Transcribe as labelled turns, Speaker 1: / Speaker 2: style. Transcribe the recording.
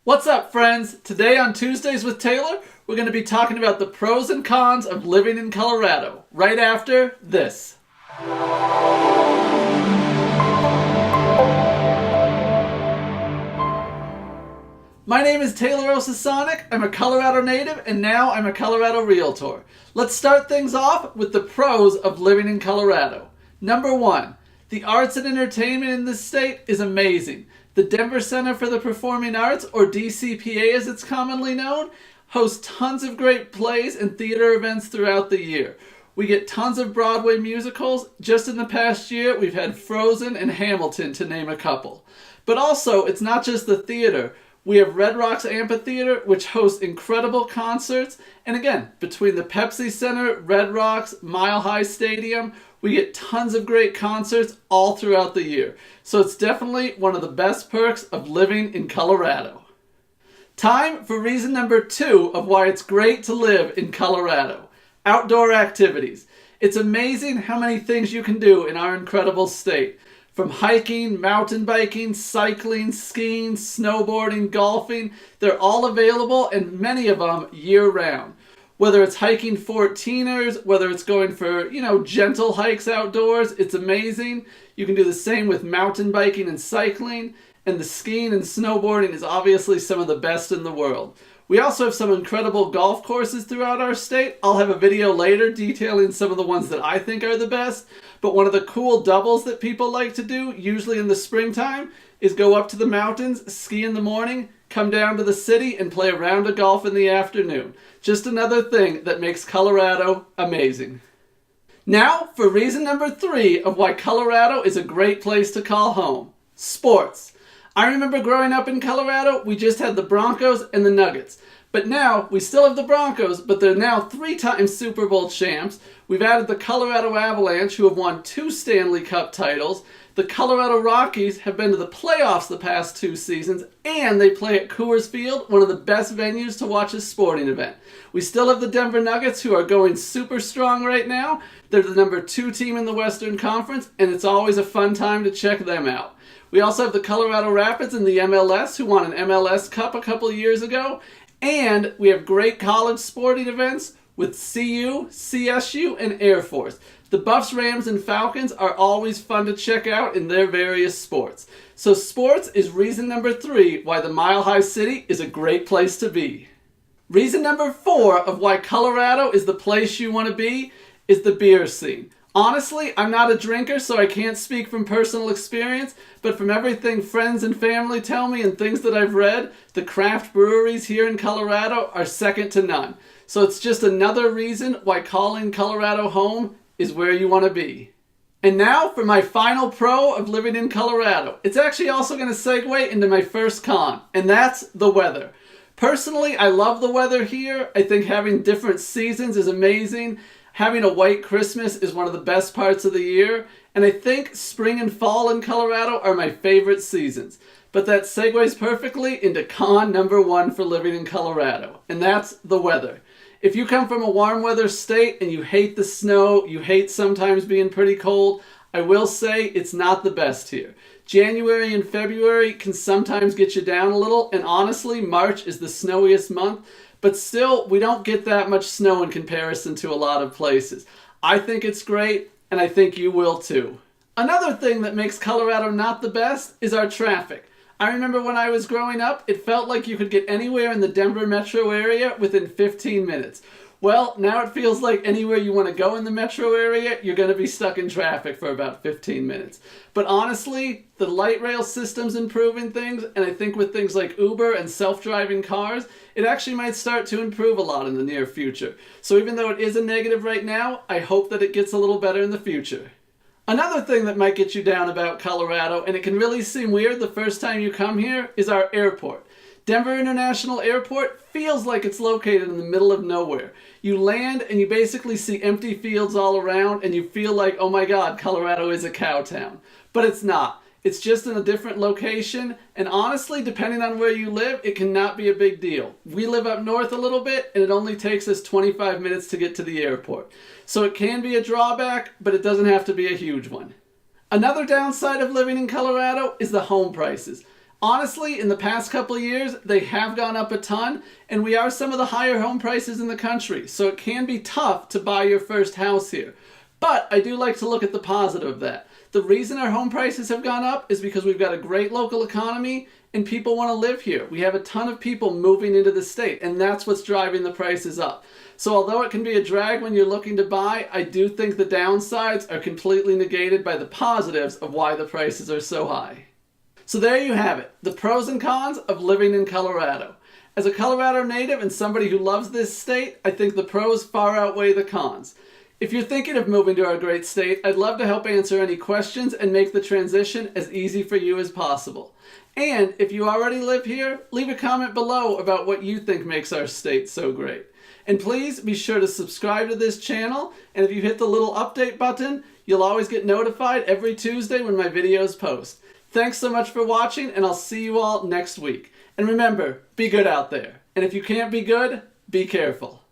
Speaker 1: What's up, friends? Today on Tuesdays with Taylor, we're going to be talking about the pros and cons of living in Colorado, right after this. My name is Taylor Osasonic. I'm a Colorado native, and now I'm a Colorado Realtor. Let's start things off with the pros of living in Colorado. Number one, the arts and entertainment in this state is amazing. The Denver Center for the Performing Arts, or DCPA as it's commonly known, hosts tons of great plays and theater events throughout the year. We get tons of Broadway musicals. Just in the past year, we've had Frozen and Hamilton, to name a couple. But also, it's not just the theater. We have Red Rocks Amphitheater, which hosts incredible concerts. And again, between the Pepsi Center, Red Rocks, Mile High Stadium, we get tons of great concerts all throughout the year. So it's definitely one of the best perks of living in Colorado. Time for reason number two of why it's great to live in Colorado. Outdoor activities. It's amazing how many things you can do in our incredible state. From hiking, mountain biking, cycling, skiing, snowboarding, golfing, they're all available, and many of them year-round. Whether it's hiking 14ers, whether it's going for, gentle hikes outdoors, it's amazing. You can do the same with mountain biking and cycling, and the skiing and snowboarding is obviously some of the best in the world. We also have some incredible golf courses throughout our state. I'll have a video later detailing some of the ones that I think are the best. But one of the cool doubles that people like to do, usually in the springtime, is go up to the mountains, ski in the morning, come down to the city, and play a round of golf in the afternoon. Just another thing that makes Colorado amazing. Now, for reason number three of why Colorado is a great place to call home. Sports. I remember growing up in Colorado, we just had the Broncos and the Nuggets. But now, we still have the Broncos, but they're now 3-time Super Bowl champs. We've added the Colorado Avalanche, who have won 2 Stanley Cup titles. The Colorado Rockies have been to the playoffs the past 2 seasons, and they play at Coors Field, one of the best venues to watch a sporting event. We still have the Denver Nuggets, who are going super strong right now. They're the number 2 team in the Western Conference, and it's always a fun time to check them out. We also have the Colorado Rapids in the MLS, who won an MLS Cup a couple years ago. And we have great college sporting events with CU, CSU, and Air Force. The Buffs, Rams, and Falcons are always fun to check out in their various sports. So sports is reason number 3 why the Mile High City is a great place to be. Reason number 4 of why Colorado is the place you want to be is the beer scene. Honestly, I'm not a drinker, so I can't speak from personal experience, but from everything friends and family tell me and things that I've read, the craft breweries here in Colorado are second to none. So it's just another reason why calling Colorado home is where you want to be. And now for my final pro of living in Colorado. It's actually also going to segue into my first con, and that's the weather. Personally, I love the weather here. I think having different seasons is amazing. Having a white Christmas is one of the best parts of the year, and I think spring and fall in Colorado are my favorite seasons. But that segues perfectly into con number 1 for living in Colorado, and that's the weather. If you come from a warm weather state and you hate the snow, you hate sometimes being pretty cold, I will say it's not the best here. January and February can sometimes get you down a little, and honestly, March is the snowiest month. But still, we don't get that much snow in comparison to a lot of places. I think it's great, and I think you will too. Another thing that makes Colorado not the best is our traffic. I remember when I was growing up, it felt like you could get anywhere in the Denver metro area within 15 minutes. Well, now it feels like anywhere you want to go in the metro area, you're going to be stuck in traffic for about 15 minutes. But honestly, the light rail system's improving things, and I think with things like Uber and self-driving cars, it actually might start to improve a lot in the near future. So even though it is a negative right now, I hope that it gets a little better in the future. Another thing that might get you down about Colorado, and it can really seem weird the first time you come here, is our airport. Denver International Airport feels like it's located in the middle of nowhere. You land and you basically see empty fields all around and you feel like, oh my God, Colorado is a cow town. But it's not. It's just in a different location, and honestly, depending on where you live, it cannot be a big deal. We live up north a little bit, and it only takes us 25 minutes to get to the airport. So it can be a drawback, but it doesn't have to be a huge one. Another downside of living in Colorado is the home prices. Honestly, in the past couple of years, they have gone up a ton, and we are some of the higher home prices in the country, so it can be tough to buy your first house here. But I do like to look at the positive of that. The reason our home prices have gone up is because we've got a great local economy and people want to live here. We have a ton of people moving into the state, and that's what's driving the prices up. So although it can be a drag when you're looking to buy, I do think the downsides are completely negated by the positives of why the prices are so high. So there you have it, the pros and cons of living in Colorado. As a Colorado native and somebody who loves this state, I think the pros far outweigh the cons. If you're thinking of moving to our great state, I'd love to help answer any questions and make the transition as easy for you as possible. And if you already live here, leave a comment below about what you think makes our state so great. And please be sure to subscribe to this channel, and if you hit the little update button, you'll always get notified every Tuesday when my videos post. Thanks so much for watching, and I'll see you all next week. And remember, be good out there. And if you can't be good, be careful.